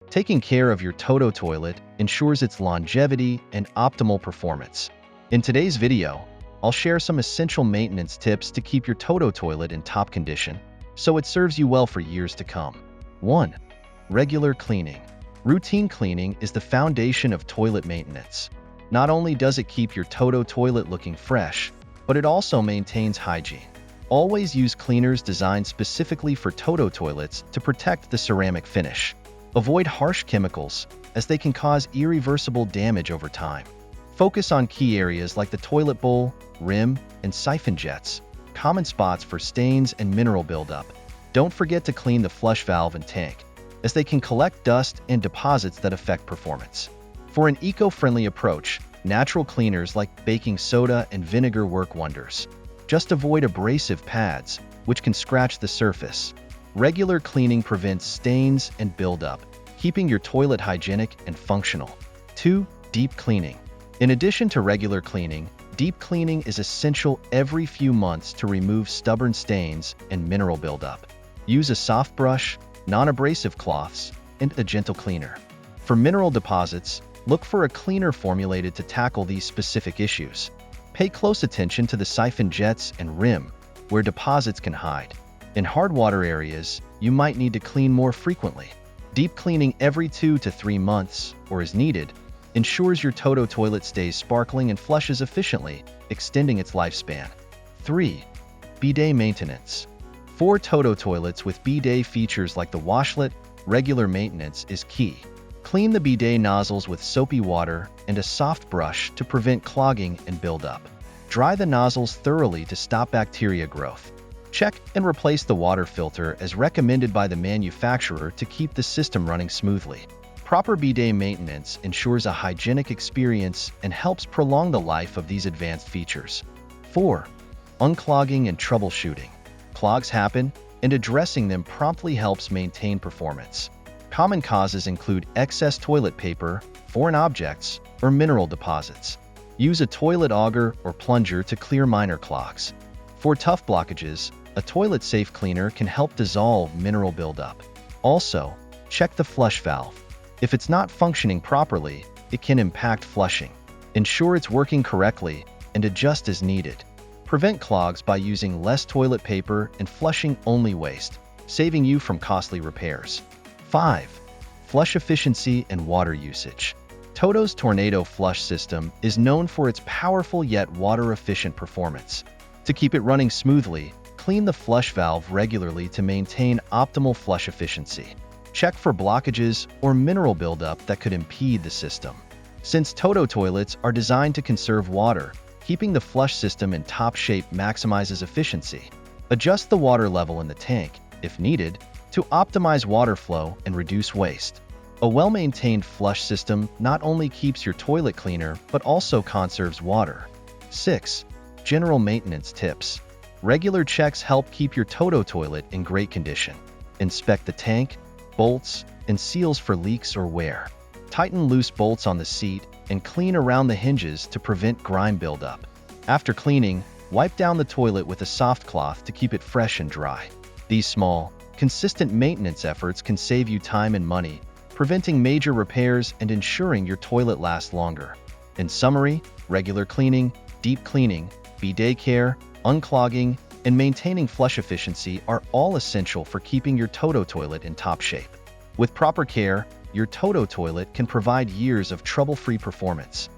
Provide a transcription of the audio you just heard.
Taking care of your Toto toilet ensures its longevity and optimal performance. In today's video, I'll share some essential maintenance tips to keep your Toto toilet in top condition so it serves you well for years to come. 1. Regular cleaning. Routine cleaning is the foundation of toilet maintenance. Not only does it keep your Toto toilet looking fresh, but it also maintains hygiene. Always use cleaners designed specifically for Toto toilets to protect the ceramic finish. Avoid harsh chemicals, as they can cause irreversible damage over time. Focus on key areas like the toilet bowl, rim, and siphon jets, common spots for stains and mineral buildup. Don't forget to clean the flush valve and tank, as they can collect dust and deposits that affect performance. For an eco-friendly approach, natural cleaners like baking soda and vinegar work wonders. Just avoid abrasive pads, which can scratch the surface. Regular cleaning prevents stains and buildup, keeping your toilet hygienic and functional. 2. Deep cleaning. In addition to regular cleaning, deep cleaning is essential every few months to remove stubborn stains and mineral buildup. Use a soft brush, non-abrasive cloths, and a gentle cleaner. For mineral deposits, look for a cleaner formulated to tackle these specific issues. Pay close attention to the siphon jets and rim, where deposits can hide. In hard water areas, you might need to clean more frequently. Deep cleaning every 2 to 3 months, or as needed, ensures your Toto toilet stays sparkling and flushes efficiently, extending its lifespan. 3. Bidet maintenance. For Toto toilets with bidet features like the washlet, regular maintenance is key. Clean the bidet nozzles with soapy water and a soft brush to prevent clogging and buildup. Dry the nozzles thoroughly to stop bacteria growth. Check and replace the water filter as recommended by the manufacturer to keep the system running smoothly. Proper bidet maintenance ensures a hygienic experience and helps prolong the life of these advanced features. 4. Unclogging and troubleshooting. Clogs happen, and addressing them promptly helps maintain performance. Common causes include excess toilet paper, foreign objects, or mineral deposits. Use a toilet auger or plunger to clear minor clogs. For tough blockages, a toilet safe cleaner can help dissolve mineral buildup. Also, check the flush valve. If it's not functioning properly, it can impact flushing. Ensure it's working correctly and adjust as needed. Prevent clogs by using less toilet paper and flushing only waste, saving you from costly repairs. 5. Flush efficiency and water usage. Toto's Tornado flush system is known for its powerful yet water-efficient performance. To keep it running smoothly, clean the flush valve regularly to maintain optimal flush efficiency. Check for blockages or mineral buildup that could impede the system. Since Toto toilets are designed to conserve water, keeping the flush system in top shape maximizes efficiency. Adjust the water level in the tank, if needed, to optimize water flow and reduce waste. A well-maintained flush system not only keeps your toilet cleaner, but also conserves water. 6. General maintenance tips. Regular checks help keep your Toto toilet in great condition. Inspect the tank, bolts, and seals for leaks or wear. Tighten loose bolts on the seat and clean around the hinges to prevent grime buildup. After cleaning, wipe down the toilet with a soft cloth to keep it fresh and dry. These small, consistent maintenance efforts can save you time and money, preventing major repairs and ensuring your toilet lasts longer. In summary, regular cleaning, deep cleaning, bidet care, unclogging, and maintaining flush efficiency are all essential for keeping your Toto toilet in top shape. With proper care, your Toto toilet can provide years of trouble-free performance.